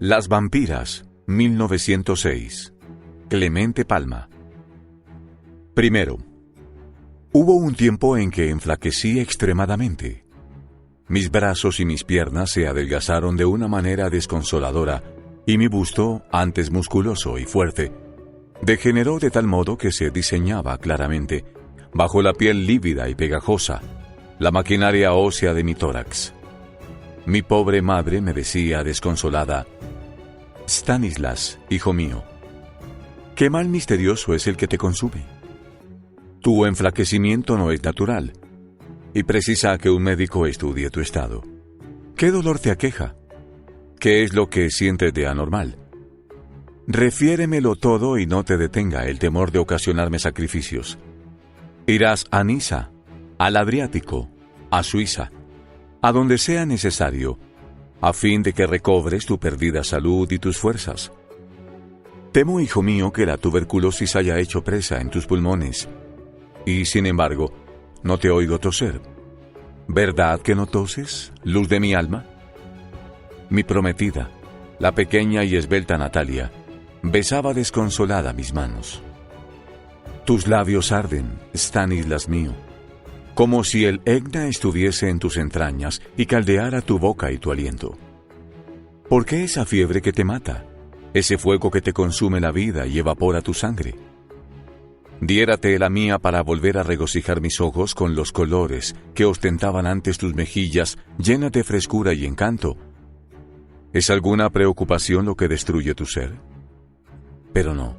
Las vampiras, 1906. Clemente Palma. Primero, hubo un tiempo en que enflaquecí extremadamente. Mis brazos y mis piernas se adelgazaron de una manera desconsoladora, y mi busto, antes musculoso y fuerte, degeneró de tal modo que se diseñaba claramente, bajo la piel lívida y pegajosa, la maquinaria ósea de mi tórax. Mi pobre madre me decía desconsolada: «Stanislas, hijo mío, qué mal misterioso es el que te consume. Tu enflaquecimiento no es natural, y precisa que un médico estudie tu estado. ¿Qué dolor te aqueja? ¿Qué es lo que sientes de anormal? Refiéremelo todo y no te detenga el temor de ocasionarme sacrificios. Irás a Niza, al Adriático, a Suiza, a donde sea necesario, a fin de que recobres tu perdida salud y tus fuerzas. Temo, hijo mío, que la tuberculosis haya hecho presa en tus pulmones, y sin embargo, no te oigo toser. ¿Verdad que no toses, luz de mi alma?» Mi prometida, la pequeña y esbelta Natalia, besaba desconsolada mis manos. «Tus labios arden, Stanislas mío, como si el Etna estuviese en tus entrañas y caldeara tu boca y tu aliento. ¿Por qué esa fiebre que te mata, ese fuego que te consume la vida y evapora tu sangre? Diérate la mía para volver a regocijar mis ojos con los colores que ostentaban antes tus mejillas llenas de frescura y encanto. ¿Es alguna preocupación lo que destruye tu ser? Pero no.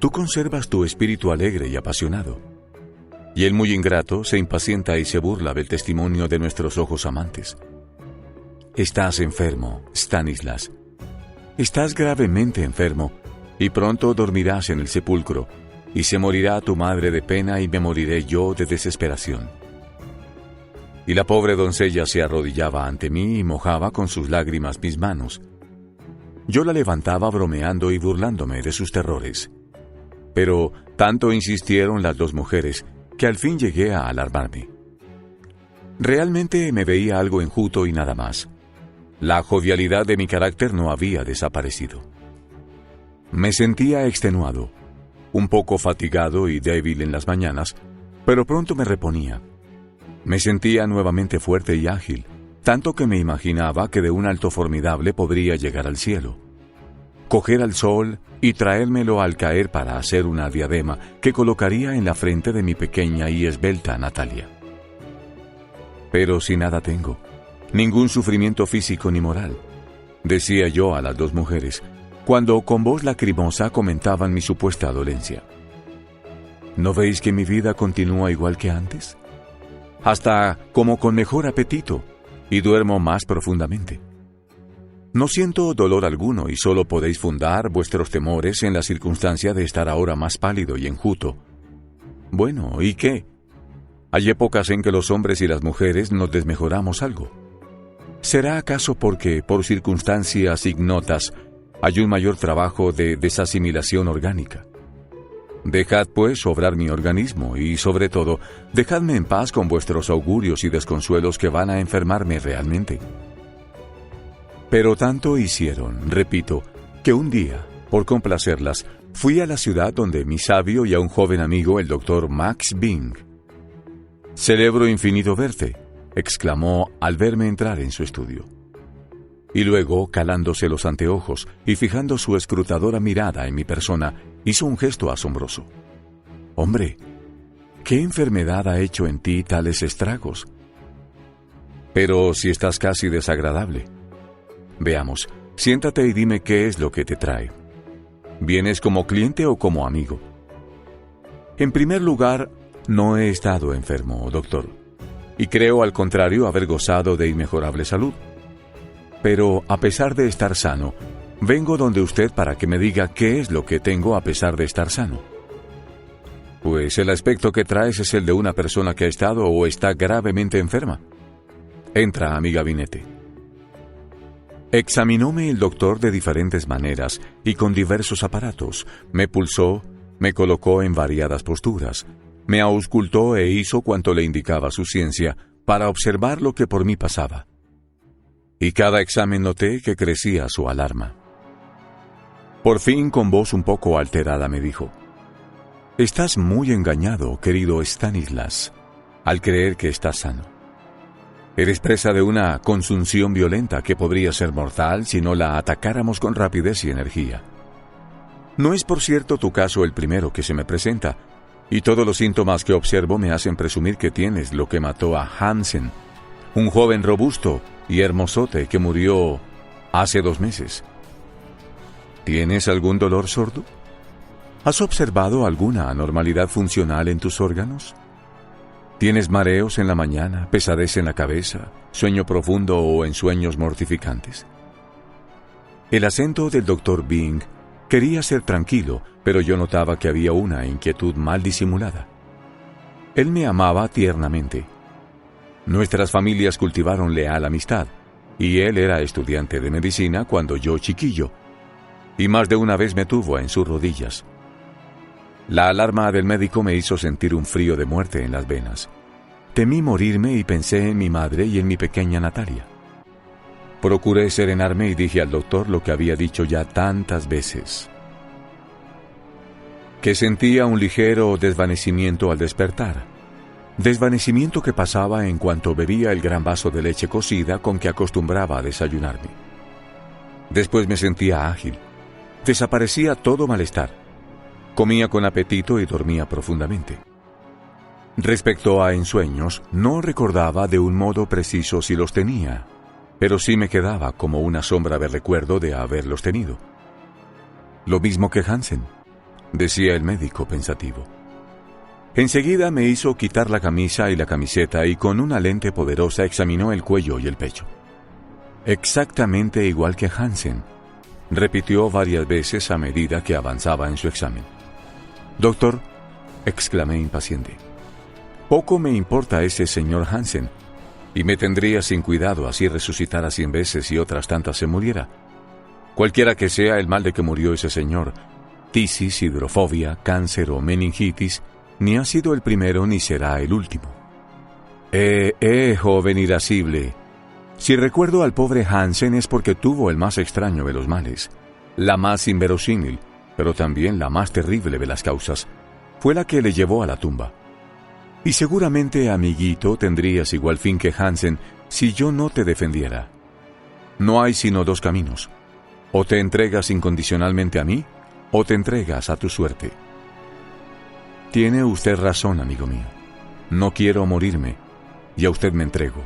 Tú conservas tu espíritu alegre y apasionado. Y el muy ingrato se impacienta y se burla del testimonio de nuestros ojos amantes. Estás enfermo, Stanislas. Estás gravemente enfermo, y pronto dormirás en el sepulcro, y se morirá tu madre de pena y me moriré yo de desesperación». Y la pobre doncella se arrodillaba ante mí y mojaba con sus lágrimas mis manos. Yo la levantaba bromeando y burlándome de sus terrores. Pero tanto insistieron las dos mujeres que al fin llegué a alarmarme. Realmente me veía algo enjuto y nada más. La jovialidad de mi carácter no había desaparecido. Me sentía extenuado, un poco fatigado y débil en las mañanas, pero pronto me reponía. Me sentía nuevamente fuerte y ágil, tanto que me imaginaba que de un alto formidable podría llegar al cielo, coger al sol y traérmelo al caer para hacer una diadema que colocaría en la frente de mi pequeña y esbelta Natalia. Pero si nada tengo, ningún sufrimiento físico ni moral, decía yo a las dos mujeres, cuando con voz lacrimosa comentaban mi supuesta dolencia. ¿No veis que mi vida continúa igual que antes? Hasta como con mejor apetito, y duermo más profundamente. No siento dolor alguno y solo podéis fundar vuestros temores en la circunstancia de estar ahora más pálido y enjuto. Bueno, ¿y qué? Hay épocas en que los hombres y las mujeres nos desmejoramos algo. ¿Será acaso porque, por circunstancias ignotas, hay un mayor trabajo de desasimilación orgánica? Dejad pues obrar mi organismo y, sobre todo, dejadme en paz con vuestros augurios y desconsuelos que van a enfermarme realmente. Pero tanto hicieron, repito, que un día, por complacerlas, fui a la ciudad donde mi sabio y aún joven amigo, el doctor Max Bing. «Celebro infinito verte», exclamó al verme entrar en su estudio. Y luego, calándose los anteojos y fijando su escrutadora mirada en mi persona, hizo un gesto asombroso. «Hombre, ¿qué enfermedad ha hecho en ti tales estragos? Pero si estás casi desagradable. Veamos, siéntate y dime qué es lo que te trae. ¿Vienes como cliente o como amigo?» En primer lugar, no he estado enfermo, doctor, y creo al contrario haber gozado de inmejorable salud. Pero, a pesar de estar sano, vengo donde usted para que me diga qué es lo que tengo a pesar de estar sano. Pues el aspecto que traes es el de una persona que ha estado o está gravemente enferma. Entra a mi gabinete. Examinóme el doctor de diferentes maneras y con diversos aparatos. Me pulsó, me colocó en variadas posturas, me auscultó e hizo cuanto le indicaba su ciencia para observar lo que por mí pasaba. y cada examen noté que crecía su alarma. Por fin, con voz un poco alterada, me dijo: «Estás muy engañado, querido Stanislas, al creer que estás sano. Eres presa de una consunción violenta que podría ser mortal si no la atacáramos con rapidez y energía. No es, por cierto, tu caso el primero que se me presenta, y todos los síntomas que observo me hacen presumir que tienes lo que mató a Hansen, un joven robusto y hermosote que murió hace 2 meses. ¿Tienes algún dolor sordo? ¿Has observado alguna anormalidad funcional en tus órganos? ¿Tienes mareos en la mañana, pesadez en la cabeza, sueño profundo o ensueños mortificantes?» El acento del Dr. Bing quería ser tranquilo, pero yo notaba que había una inquietud mal disimulada. Él me amaba tiernamente. Nuestras familias cultivaron leal amistad, y él era estudiante de medicina cuando yo chiquillo, y más de una vez me tuvo en sus rodillas. La alarma del médico me hizo sentir un frío de muerte en las venas. Temí morirme y pensé en mi madre y en mi pequeña Natalia. Procuré serenarme y dije al doctor lo que había dicho ya tantas veces: que sentía un ligero desvanecimiento al despertar. Desvanecimiento que pasaba en cuanto bebía el gran vaso de leche cocida con que acostumbraba a desayunarme. Después me sentía ágil. Desaparecía todo malestar. Comía con apetito y dormía profundamente. Respecto a ensueños, no recordaba de un modo preciso si los tenía, pero sí me quedaba como una sombra de recuerdo de haberlos tenido. «Lo mismo que Hansen», decía el médico pensativo. Enseguida me hizo quitar la camisa y la camiseta y con una lente poderosa examinó el cuello y el pecho. «Exactamente igual que Hansen», repitió varias veces a medida que avanzaba en su examen. «Doctor», exclamé impaciente, «poco me importa ese señor Hansen, y me tendría sin cuidado así resucitara 100 veces y otras tantas se muriera. Cualquiera que sea el mal de que murió ese señor, tisis, hidrofobia, cáncer o meningitis, ni ha sido el primero ni será el último». Joven irascible, si recuerdo al pobre Hansen es porque tuvo el más extraño de los males, la más inverosímil, pero también la más terrible de las causas, fue la que le llevó a la tumba. Y seguramente, amiguito, tendrías igual fin que Hansen si yo no te defendiera. No hay sino 2 caminos. O te entregas incondicionalmente a mí, o te entregas a tu suerte. Tiene usted razón, amigo mío. No quiero morirme, y a usted me entrego.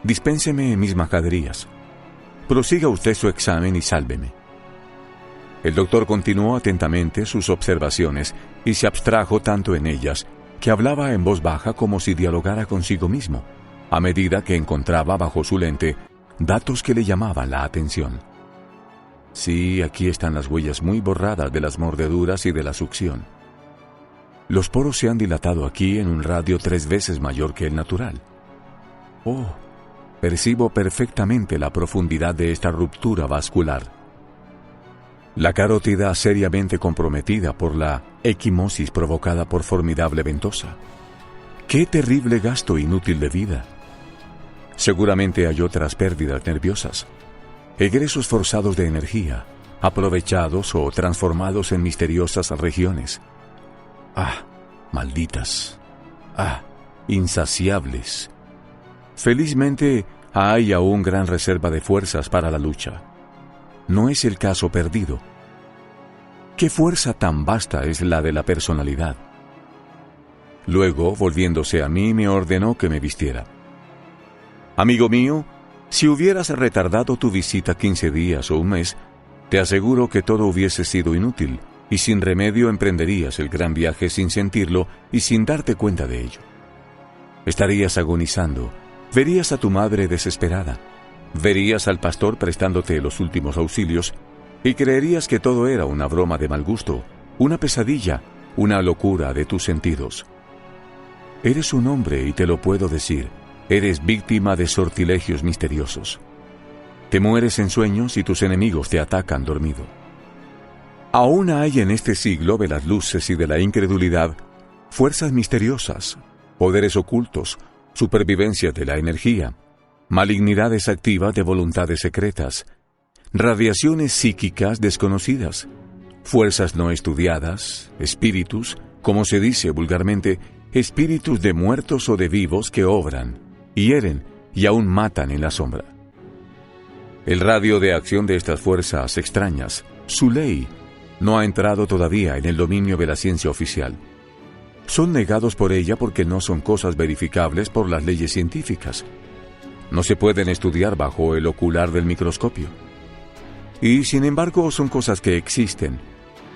Dispénseme mis majaderías. Prosiga usted su examen y sálveme. El doctor continuó atentamente sus observaciones y se abstrajo tanto en ellas que hablaba en voz baja como si dialogara consigo mismo, a medida que encontraba bajo su lente datos que le llamaban la atención. Sí, aquí están las huellas muy borradas de las mordeduras y de la succión. Los poros se han dilatado aquí en un radio 3 veces mayor que el natural. Oh, percibo perfectamente la profundidad de esta ruptura vascular. La carótida seriamente comprometida por la equimosis provocada por formidable ventosa. ¡Qué terrible gasto inútil de vida! Seguramente hay otras pérdidas nerviosas, egresos forzados de energía, aprovechados o transformados en misteriosas regiones. ¡Ah, malditas! ¡Ah, insaciables! Felizmente hay aún gran reserva de fuerzas para la lucha. No es el caso perdido. ¿Qué fuerza tan vasta es la de la personalidad? Luego, volviéndose a mí, me ordenó que me vistiera. Amigo mío, si hubieras retardado tu visita 15 días o un mes, te aseguro que todo hubiese sido inútil y sin remedio emprenderías el gran viaje sin sentirlo y sin darte cuenta de ello. Estarías agonizando, verías a tu madre desesperada, verías al pastor prestándote los últimos auxilios y creerías que todo era una broma de mal gusto, una pesadilla, una locura de tus sentidos. Eres un hombre y te lo puedo decir, eres víctima de sortilegios misteriosos. Te mueres en sueños y tus enemigos te atacan dormido. Aún hay en este siglo de las luces y de la incredulidad fuerzas misteriosas, poderes ocultos, supervivencia de la energía, malignidades activas de voluntades secretas, radiaciones psíquicas desconocidas, fuerzas no estudiadas, espíritus, como se dice vulgarmente, espíritus de muertos o de vivos que obran, hieren y aún matan en la sombra. El radio de acción de estas fuerzas extrañas, su ley, no ha entrado todavía en el dominio de la ciencia oficial. Son negados por ella porque no son cosas verificables por las leyes científicas. No se pueden estudiar bajo el ocular del microscopio. Y sin embargo son cosas que existen,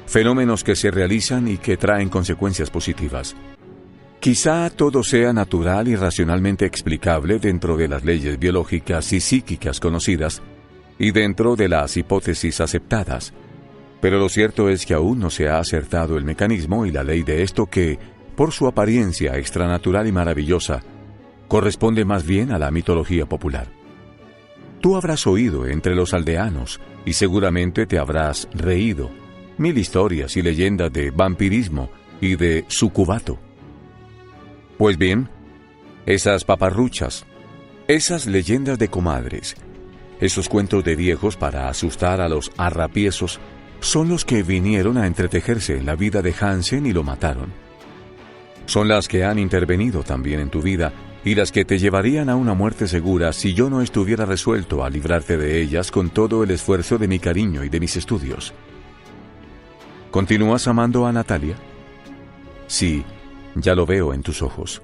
fenómenos que se realizan y que traen consecuencias positivas. Quizá todo sea natural y racionalmente explicable dentro de las leyes biológicas y psíquicas conocidas y dentro de las hipótesis aceptadas. Pero lo cierto es que aún no se ha acertado el mecanismo y la ley de esto que, por su apariencia extranatural y maravillosa, corresponde más bien a la mitología popular. Tú habrás oído entre los aldeanos y seguramente te habrás reído mil historias y leyendas de vampirismo y de sucubato. Pues bien, esas paparruchas, esas leyendas de comadres, esos cuentos de viejos para asustar a los arrapiesos, son los que vinieron a entretejerse en la vida de Hansen y lo mataron. Son las que han intervenido también en tu vida y las que te llevarían a una muerte segura si yo no estuviera resuelto a librarte de ellas con todo el esfuerzo de mi cariño y de mis estudios. ¿Continúas amando a Natalia? Sí, ya lo veo en tus ojos.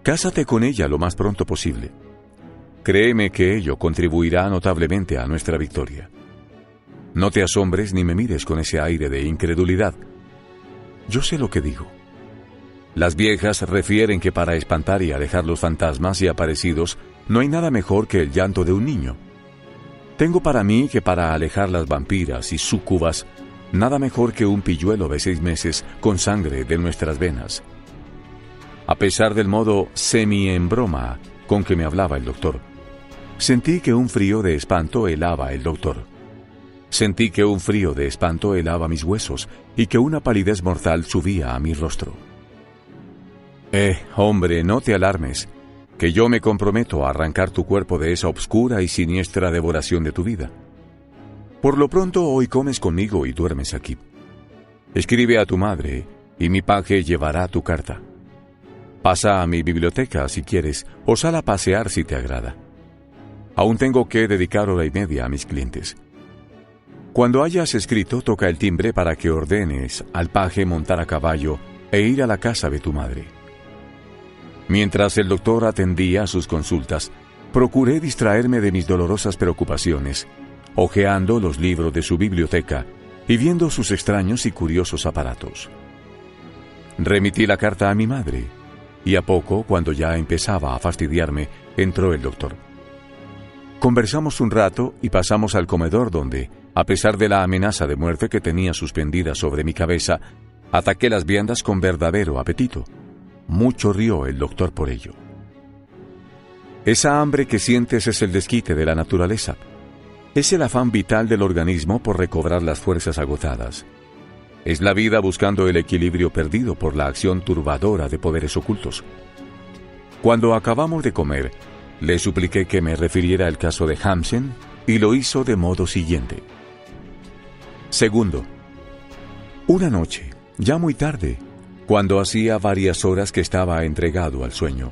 Cásate con ella lo más pronto posible. Créeme que ello contribuirá notablemente a nuestra victoria. No te asombres ni me mires con ese aire de incredulidad. Yo sé lo que digo. Las viejas refieren que para espantar y alejar los fantasmas y aparecidos no hay nada mejor que el llanto de un niño. Tengo para mí que para alejar las vampiras y súcubas, nada mejor que un pilluelo de 6 meses con sangre de nuestras venas. A pesar del modo semi-en broma con que me hablaba el doctor, sentí que un frío de espanto helaba el doctor. Sentí que un frío de espanto helaba mis huesos y que una palidez mortal subía a mi rostro. Hombre, no te alarmes, que yo me comprometo a arrancar tu cuerpo de esa obscura y siniestra devoración de tu vida. Por lo pronto hoy comes conmigo y duermes aquí. Escribe a tu madre y mi paje llevará tu carta. Pasa a mi biblioteca si quieres o sal a pasear si te agrada. Aún tengo que dedicar 1:30 a mis clientes. Cuando hayas escrito, toca el timbre para que ordenes al paje montar a caballo e ir a la casa de tu madre. Mientras el doctor atendía sus consultas, procuré distraerme de mis dolorosas preocupaciones, hojeando los libros de su biblioteca y viendo sus extraños y curiosos aparatos. Remití la carta a mi madre, y a poco, cuando ya empezaba a fastidiarme, entró el doctor. Conversamos un rato y pasamos al comedor donde, a pesar de la amenaza de muerte que tenía suspendida sobre mi cabeza, ataqué las viandas con verdadero apetito. Mucho rió el doctor por ello. Esa hambre que sientes es el desquite de la naturaleza. Es el afán vital del organismo por recobrar las fuerzas agotadas. Es la vida buscando el equilibrio perdido por la acción turbadora de poderes ocultos. Cuando acabamos de comer, le supliqué que me refiriera al caso de Hansen y lo hizo de modo siguiente. Segundo, una noche, ya muy tarde, cuando hacía varias horas que estaba entregado al sueño,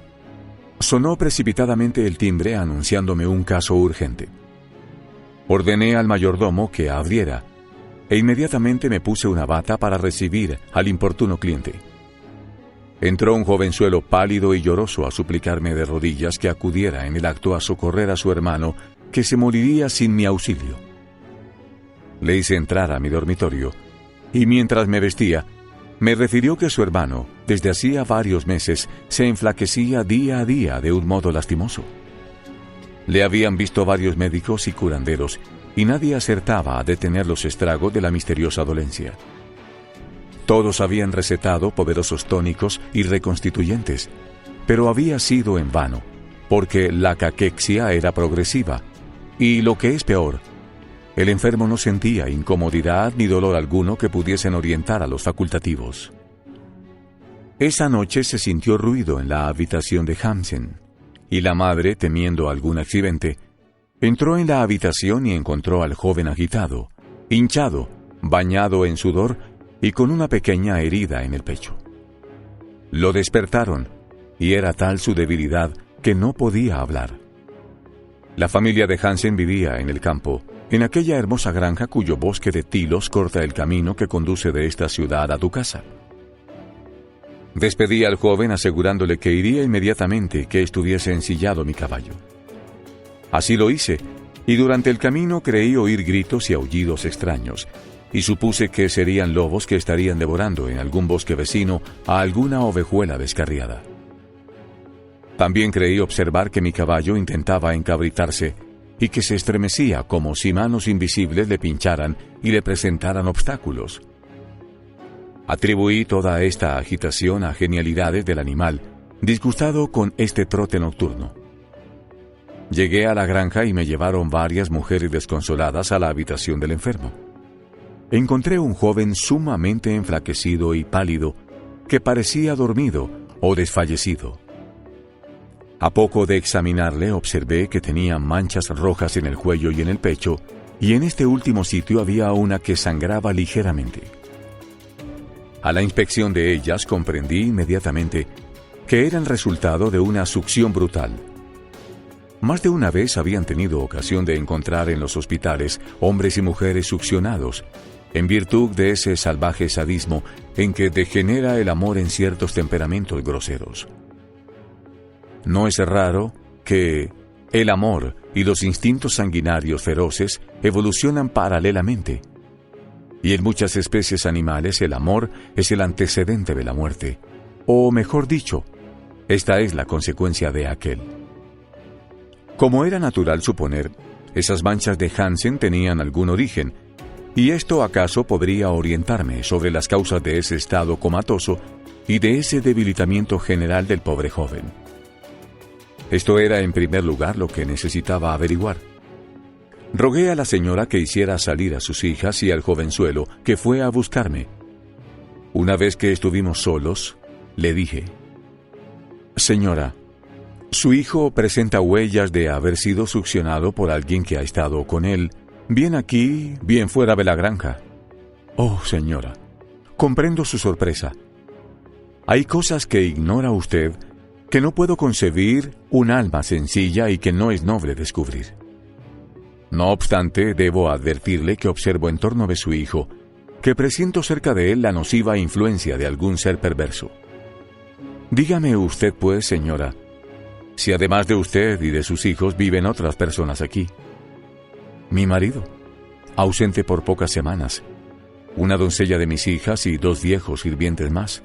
sonó precipitadamente el timbre anunciándome un caso urgente. Ordené al mayordomo que abriera, e inmediatamente me puse una bata para recibir al importuno cliente. Entró un jovenzuelo pálido y lloroso a suplicarme de rodillas que acudiera en el acto a socorrer a su hermano, que se moriría sin mi auxilio. Le hice entrar a mi dormitorio, y mientras me vestía, me refirió que su hermano, desde hacía varios meses, se enflaquecía día a día de un modo lastimoso. Le habían visto varios médicos y curanderos, y nadie acertaba a detener los estragos de la misteriosa dolencia. Todos habían recetado poderosos tónicos y reconstituyentes, pero había sido en vano, porque la caquexia era progresiva, y lo que es peor, el enfermo no sentía incomodidad ni dolor alguno que pudiesen orientar a los facultativos. Esa noche se sintió ruido en la habitación de Hansen, y la madre, temiendo algún accidente, entró en la habitación y encontró al joven agitado, hinchado, bañado en sudor y con una pequeña herida en el pecho. Lo despertaron, y era tal su debilidad que no podía hablar. La familia de Hansen vivía en el campo, en aquella hermosa granja cuyo bosque de tilos corta el camino que conduce de esta ciudad a tu casa. Despedí al joven asegurándole que iría inmediatamente y que estuviese ensillado mi caballo. Así lo hice, y durante el camino creí oír gritos y aullidos extraños, y supuse que serían lobos que estarían devorando en algún bosque vecino a alguna ovejuela descarriada. También creí observar que mi caballo intentaba encabritarse y que se estremecía como si manos invisibles le pincharan y le presentaran obstáculos. Atribuí toda esta agitación a genialidades del animal, disgustado con este trote nocturno. Llegué a la granja y me llevaron varias mujeres desconsoladas a la habitación del enfermo. Encontré un joven sumamente enflaquecido y pálido, que parecía dormido o desfallecido. A poco de examinarle observé que tenía manchas rojas en el cuello y en el pecho, y en este último sitio había una que sangraba ligeramente. A la inspección de ellas comprendí inmediatamente que eran resultado de una succión brutal. Más de una vez habían tenido ocasión de encontrar en los hospitales hombres y mujeres succionados, en virtud de ese salvaje sadismo en que degenera el amor en ciertos temperamentos groseros. No es raro que el amor y los instintos sanguinarios feroces evolucionan paralelamente, y en muchas especies animales el amor es el antecedente de la muerte, o mejor dicho, esta es la consecuencia de aquel. Como era natural suponer, esas manchas de Hansen tenían algún origen, y esto acaso podría orientarme sobre las causas de ese estado comatoso y de ese debilitamiento general del pobre joven. Esto era en primer lugar lo que necesitaba averiguar. Rogué a la señora que hiciera salir a sus hijas y al jovenzuelo que fue a buscarme. Una vez que estuvimos solos, le dije: «Señora, su hijo presenta huellas de haber sido succionado por alguien que ha estado con él, bien aquí, bien fuera de la granja». «Oh, señora, comprendo su sorpresa. Hay cosas que ignora usted que no puedo concebir un alma sencilla y que no es noble descubrir. No obstante, debo advertirle que observo en torno de su hijo, que presiento cerca de él la nociva influencia de algún ser perverso. Dígame usted, pues, señora, si además de usted y de sus hijos viven otras personas aquí». «Mi marido, ausente por pocas semanas, una doncella de mis hijas y 2 viejos sirvientes más».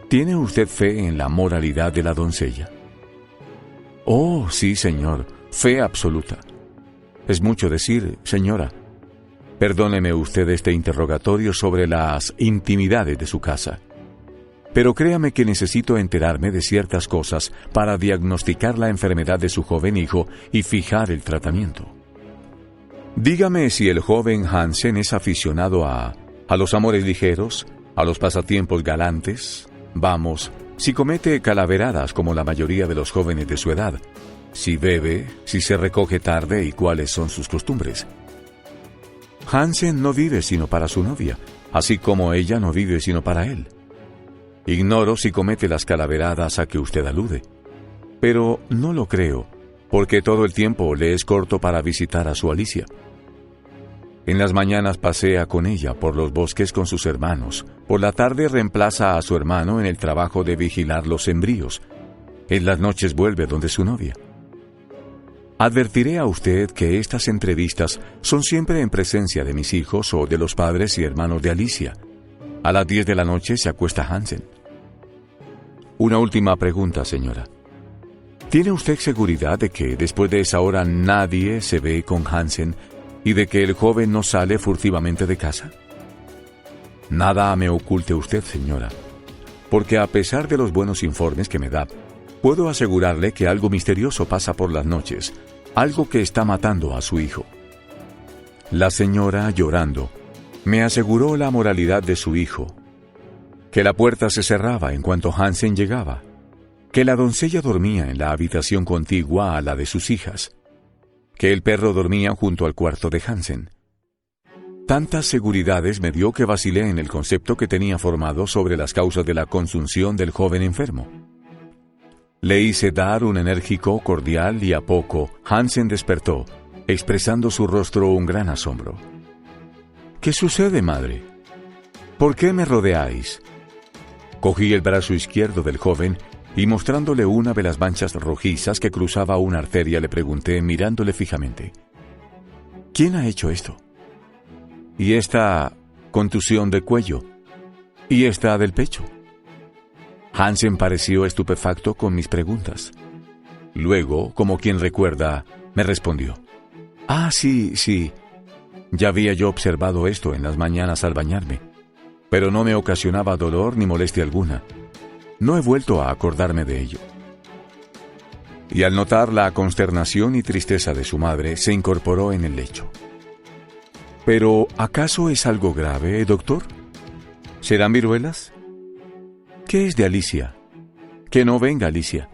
«¿Tiene usted fe en la moralidad de la doncella?» «Oh, sí, señor, fe absoluta». «Es mucho decir, señora. Perdóneme usted este interrogatorio sobre las intimidades de su casa. Pero créame que necesito enterarme de ciertas cosas para diagnosticar la enfermedad de su joven hijo y fijar el tratamiento. Dígame si el joven Hansen es aficionado a los amores ligeros, a los pasatiempos galantes. Vamos, si comete calaveradas como la mayoría de los jóvenes de su edad, si bebe, si se recoge tarde y cuáles son sus costumbres». «Hansen no vive sino para su novia, así como ella no vive sino para él. Ignoro si comete las calaveradas a que usted alude, pero no lo creo, porque todo el tiempo le es corto para visitar a su Alicia. En las mañanas pasea con ella por los bosques con sus hermanos, por la tarde reemplaza a su hermano en el trabajo de vigilar los sembríos, en las noches vuelve donde su novia. Advertiré a usted que estas entrevistas son siempre en presencia de mis hijos o de los padres y hermanos de Alicia. A las 10 de la noche se acuesta Hansen. Una última pregunta, señora. ¿Tiene usted seguridad de que después de esa hora nadie se ve con Hansen y de que el joven no sale furtivamente de casa? Nada me oculte usted, señora, porque a pesar de los buenos informes que me da, puedo asegurarle que algo misterioso pasa por las noches, algo que está matando a su hijo». La señora, llorando, me aseguró la moralidad de su hijo, que la puerta se cerraba en cuanto Hansen llegaba, que la doncella dormía en la habitación contigua a la de sus hijas, que el perro dormía junto al cuarto de Hansen. Tantas seguridades me dio que vacilé en el concepto que tenía formado sobre las causas de la consunción del joven enfermo. Le hice dar un enérgico, cordial y a poco Hansen despertó, expresando su rostro un gran asombro. «¿Qué sucede, madre? ¿Por qué me rodeáis?» Cogí el brazo izquierdo del joven y mostrándole una de las manchas rojizas que cruzaba una arteria le pregunté mirándole fijamente. «¿Quién ha hecho esto? ¿Y esta contusión de cuello? ¿Y esta del pecho?» Hansen pareció estupefacto con mis preguntas. Luego, como quien recuerda, me respondió. «Ah, sí. Ya había yo observado esto en las mañanas al bañarme, pero no me ocasionaba dolor ni molestia alguna. No he vuelto a acordarme de ello». Y al notar la consternación y tristeza de su madre, se incorporó en el lecho. «¿Pero acaso es algo grave, doctor? ¿Serán viruelas? ¿Qué es de Alicia? Que no venga Alicia».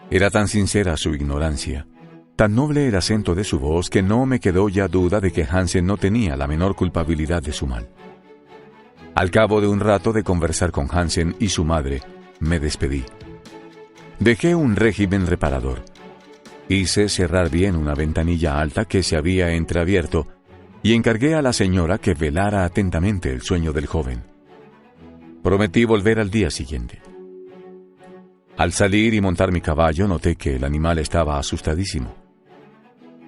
Era tan sincera su ignorancia, tan noble el acento de su voz, que no me quedó ya duda de que Hansen no tenía la menor culpabilidad de su mal. Al cabo de un rato de conversar con Hansen y su madre, me despedí. Dejé un régimen reparador. Hice cerrar bien una ventanilla alta que se había entreabierto y encargué a la señora que velara atentamente el sueño del joven. Prometí volver al día siguiente. Al salir y montar mi caballo noté que el animal estaba asustadísimo.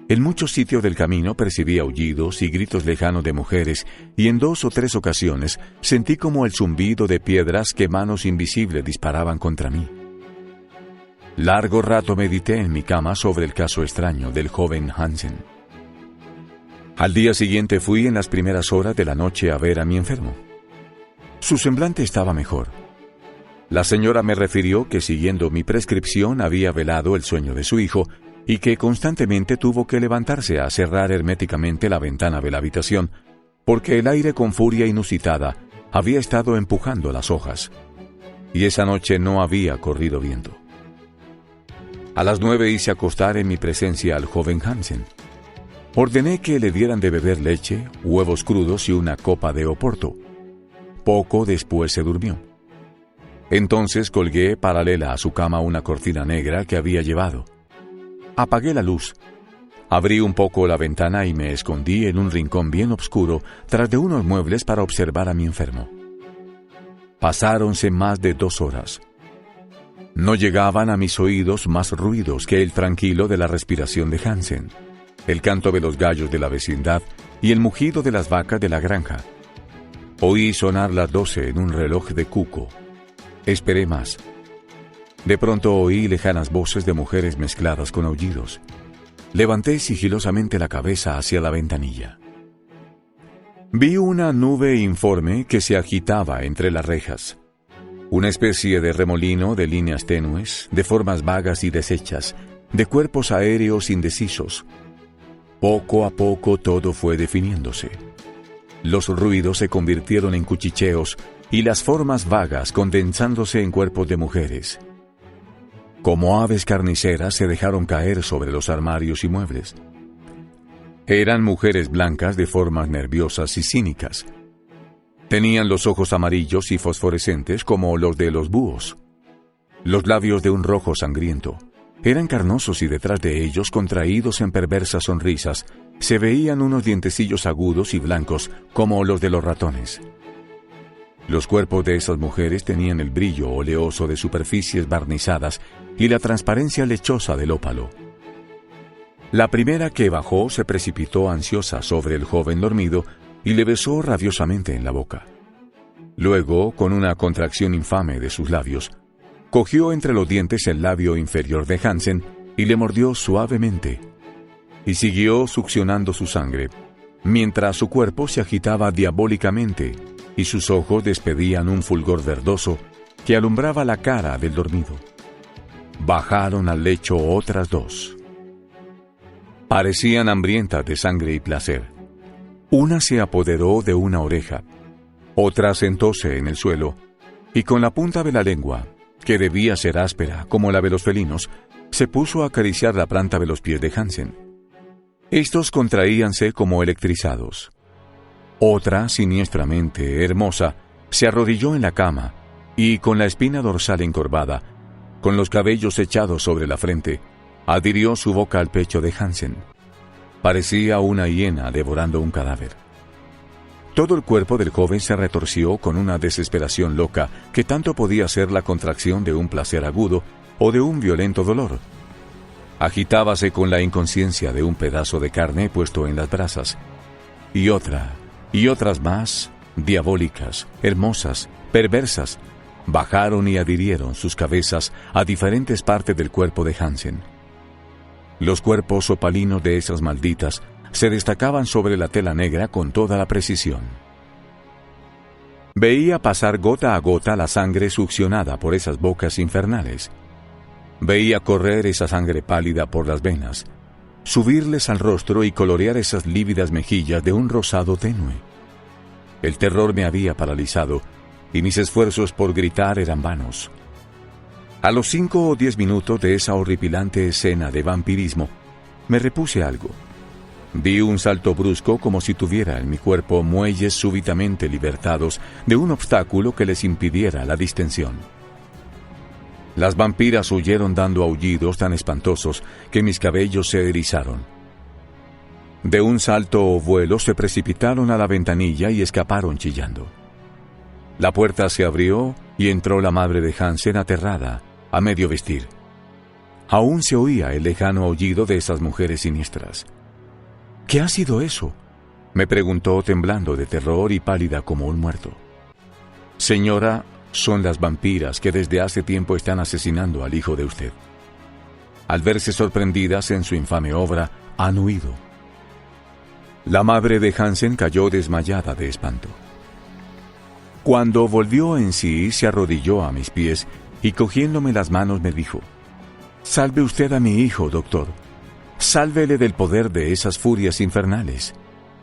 En muchos sitios del camino percibí aullidos y gritos lejanos de mujeres y en 2 o 3 ocasiones sentí como el zumbido de piedras que manos invisibles disparaban contra mí. Largo rato medité en mi cama sobre el caso extraño del joven Hansen. Al día siguiente fui en las primeras horas de la noche a ver a mi enfermo. Su semblante estaba mejor. La señora me refirió que siguiendo mi prescripción había velado el sueño de su hijo y que constantemente tuvo que levantarse a cerrar herméticamente la ventana de la habitación, porque el aire con furia inusitada había estado empujando las hojas, y esa noche no había corrido viento. A las 9 hice acostar en mi presencia al joven Hansen. Ordené que le dieran de beber leche, huevos crudos y una copa de oporto. Poco después se durmió. Entonces colgué paralela a su cama una cortina negra que había llevado. Apagué la luz. Abrí un poco la ventana y me escondí en un rincón bien oscuro tras de unos muebles para observar a mi enfermo. Pasáronse más de 2 horas. No llegaban a mis oídos más ruidos que el tranquilo de la respiración de Hansen, el canto de los gallos de la vecindad y el mugido de las vacas de la granja. Oí sonar las 12 en un reloj de cuco. Esperé más. De pronto oí lejanas voces de mujeres mezcladas con aullidos. Levanté sigilosamente la cabeza hacia la ventanilla. Vi una nube informe que se agitaba entre las rejas. Una especie de remolino de líneas tenues, de formas vagas y deshechas, de cuerpos aéreos indecisos. Poco a poco todo fue definiéndose. Los ruidos se convirtieron en cuchicheos y las formas vagas condensándose en cuerpos de mujeres. Como aves carniceras se dejaron caer sobre los armarios y muebles. Eran mujeres blancas de formas nerviosas y cínicas. Tenían los ojos amarillos y fosforescentes como los de los búhos. Los labios de un rojo sangriento. Eran carnosos y detrás de ellos, contraídos en perversas sonrisas, se veían unos dientecillos agudos y blancos como los de los ratones. Los cuerpos de esas mujeres tenían el brillo oleoso de superficies barnizadas y la transparencia lechosa del ópalo. La primera que bajó se precipitó ansiosa sobre el joven dormido y le besó rabiosamente en la boca. Luego, con una contracción infame de sus labios, cogió entre los dientes el labio inferior de Hansen y le mordió suavemente, y siguió succionando su sangre, mientras su cuerpo se agitaba diabólicamente y sus ojos despedían un fulgor verdoso que alumbraba la cara del dormido. Bajaron al lecho otras 2. Parecían hambrientas de sangre y placer. Una se apoderó de una oreja, otra sentóse en el suelo, y con la punta de la lengua, que debía ser áspera como la de los felinos, se puso a acariciar la planta de los pies de Hansen. Estos contraíanse como electrizados. Otra, siniestramente hermosa, se arrodilló en la cama y, con la espina dorsal encorvada, con los cabellos echados sobre la frente, adhirió su boca al pecho de Hansen. Parecía una hiena devorando un cadáver. Todo el cuerpo del joven se retorció con una desesperación loca que tanto podía ser la contracción de un placer agudo o de un violento dolor. Agitábase con la inconsciencia de un pedazo de carne puesto en las brasas. Y otras más, diabólicas, hermosas, perversas, bajaron y adhirieron sus cabezas a diferentes partes del cuerpo de Hansen. Los cuerpos opalinos de esas malditas se destacaban sobre la tela negra con toda la precisión. Veía pasar gota a gota la sangre succionada por esas bocas infernales. Veía correr esa sangre pálida por las venas, subirles al rostro y colorear esas lívidas mejillas de un rosado tenue. El terror me había paralizado y mis esfuerzos por gritar eran vanos. A los 5 o 10 minutos de esa horripilante escena de vampirismo, me repuse algo. Di un salto brusco como si tuviera en mi cuerpo muelles súbitamente libertados de un obstáculo que les impidiera la distensión. Las vampiras huyeron dando aullidos tan espantosos que mis cabellos se erizaron. De un salto o vuelo se precipitaron a la ventanilla y escaparon chillando. La puerta se abrió y entró la madre de Hansen aterrada, a medio vestir. Aún se oía el lejano aullido de esas mujeres siniestras. «¿Qué ha sido eso?», me preguntó temblando de terror y pálida como un muerto. «Señora, son las vampiras que desde hace tiempo están asesinando al hijo de usted. Al verse sorprendidas en su infame obra, han huido». La madre de Hansen cayó desmayada de espanto. Cuando volvió en sí, se arrodilló a mis pies y cogiéndome las manos me dijo: «Salve usted a mi hijo, doctor. Sálvele del poder de esas furias infernales.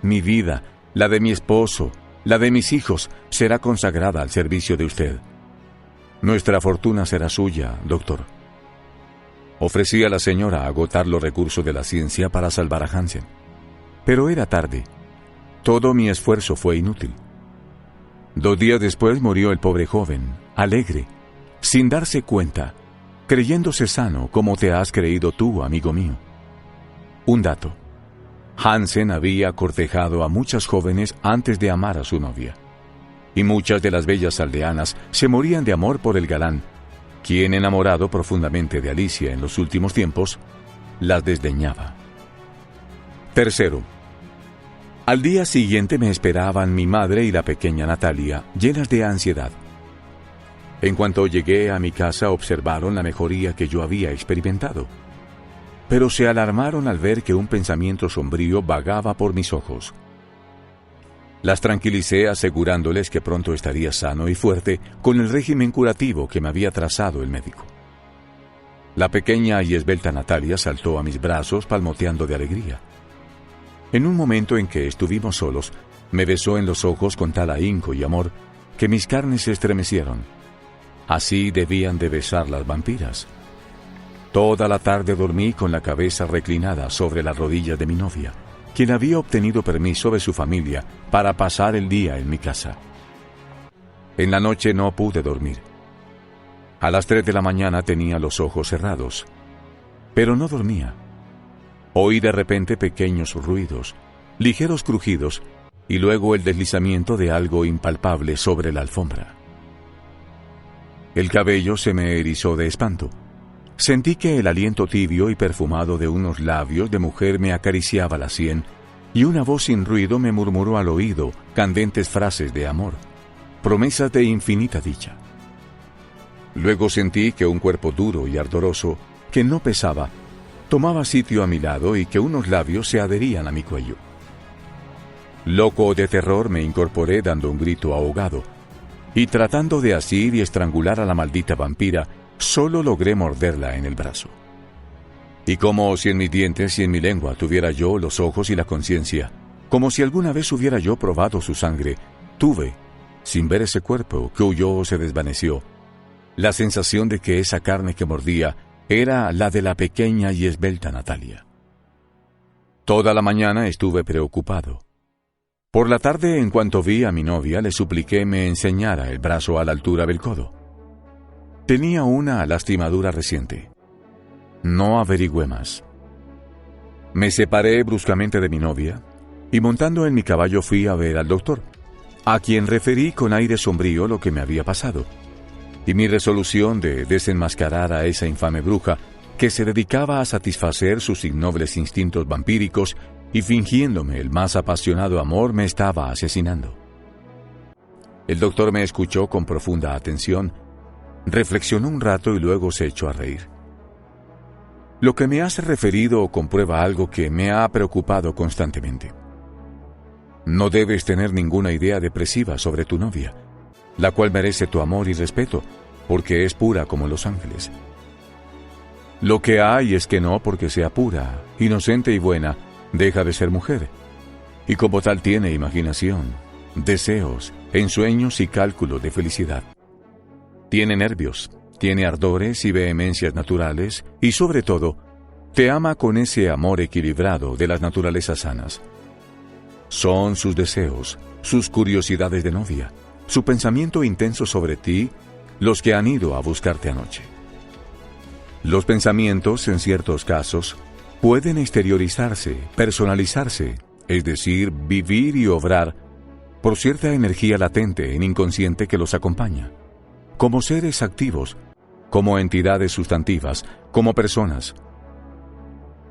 Mi vida, la de mi esposo, la de mis hijos, será consagrada al servicio de usted. Nuestra fortuna será suya, doctor». Ofrecí a la señora agotar los recursos de la ciencia para salvar a Hansen. Pero era tarde. Todo mi esfuerzo fue inútil. 2 días después murió el pobre joven, alegre, sin darse cuenta, creyéndose sano como te has creído tú, amigo mío. Un dato. Hansen había cortejado a muchas jóvenes antes de amar a su novia. Y muchas de las bellas aldeanas se morían de amor por el galán, quien, enamorado profundamente de Alicia en los últimos tiempos, las desdeñaba. Tercero. Al día siguiente me esperaban mi madre y la pequeña Natalia, llenas de ansiedad. En cuanto llegué a mi casa observaron la mejoría que yo había experimentado, pero se alarmaron al ver que un pensamiento sombrío vagaba por mis ojos. Las tranquilicé asegurándoles que pronto estaría sano y fuerte con el régimen curativo que me había trazado el médico. La pequeña y esbelta Natalia saltó a mis brazos palmoteando de alegría. En un momento en que estuvimos solos, me besó en los ojos con tal ahínco y amor que mis carnes se estremecieron. Así debían de besar las vampiras. Toda la tarde dormí con la cabeza reclinada sobre las rodillas de mi novia, quien había obtenido permiso de su familia para pasar el día en mi casa. En la noche no pude dormir. A las 3 de la mañana tenía los ojos cerrados, pero no dormía. Oí de repente pequeños ruidos, ligeros crujidos, y luego el deslizamiento de algo impalpable sobre la alfombra. El cabello se me erizó de espanto. Sentí que el aliento tibio y perfumado de unos labios de mujer me acariciaba la sien, y una voz sin ruido me murmuró al oído candentes frases de amor, promesas de infinita dicha. Luego sentí que un cuerpo duro y ardoroso, que no pesaba, tomaba sitio a mi lado y que unos labios se adherían a mi cuello. Loco de terror me incorporé dando un grito ahogado, y tratando de asir y estrangular a la maldita vampira, solo logré morderla en el brazo. Y como si en mis dientes y en mi lengua tuviera yo los ojos y la conciencia, como si alguna vez hubiera yo probado su sangre, tuve, sin ver ese cuerpo que huyó o se desvaneció, la sensación de que esa carne que mordía era la de la pequeña y esbelta Natalia. Toda la mañana estuve preocupado. Por la tarde, en cuanto vi a mi novia, le supliqué me enseñara el brazo a la altura del codo. Tenía una lastimadura reciente. No averigüé más. Me separé bruscamente de mi novia y montando en mi caballo fui a ver al doctor, a quien referí con aire sombrío lo que me había pasado, y mi resolución de desenmascarar a esa infame bruja que se dedicaba a satisfacer sus innobles instintos vampíricos y fingiéndome el más apasionado amor me estaba asesinando. El doctor me escuchó con profunda atención, reflexionó un rato y luego se echó a reír. Lo que me has referido comprueba algo que me ha preocupado constantemente. No debes tener ninguna idea depresiva sobre tu novia, la cual merece tu amor y respeto, porque es pura como los ángeles. Lo que hay es que no porque sea pura, inocente y buena, deja de ser mujer, y como tal tiene imaginación, deseos, ensueños y cálculo de felicidad. Tiene nervios, tiene ardores y vehemencias naturales, y sobre todo, te ama con ese amor equilibrado de las naturalezas sanas. Son sus deseos, sus curiosidades de novia, su pensamiento intenso sobre ti, los que han ido a buscarte anoche. Los pensamientos, en ciertos casos, pueden exteriorizarse, personalizarse, es decir, vivir y obrar por cierta energía latente en inconsciente que los acompaña, como seres activos, como entidades sustantivas, como personas.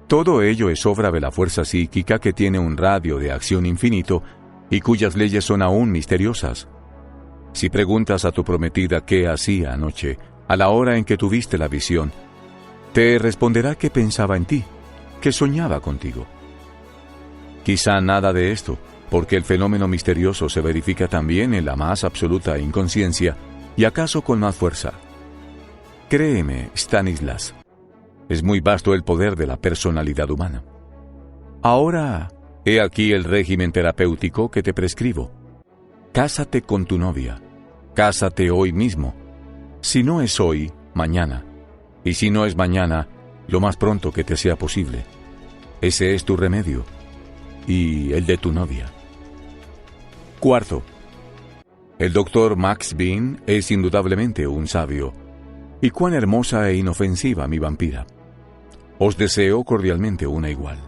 Todo ello es obra de la fuerza psíquica que tiene un radio de acción infinito y cuyas leyes son aún misteriosas. Si preguntas a tu prometida qué hacía anoche, a la hora en que tuviste la visión, te responderá que pensaba en ti, que soñaba contigo. Quizá nada de esto, porque el fenómeno misterioso se verifica también en la más absoluta inconsciencia y acaso con más fuerza. Créeme, Stanislas, es muy vasto el poder de la personalidad humana. Ahora, he aquí el régimen terapéutico que te prescribo. Cásate con tu novia. Cásate hoy mismo. Si no es hoy, mañana. Y si no es mañana, lo más pronto que te sea posible. Ese es tu remedio. Y el de tu novia. Cuarto. El doctor Max Bean es indudablemente un sabio. Y cuán hermosa e inofensiva mi vampira. Os deseo cordialmente una igual.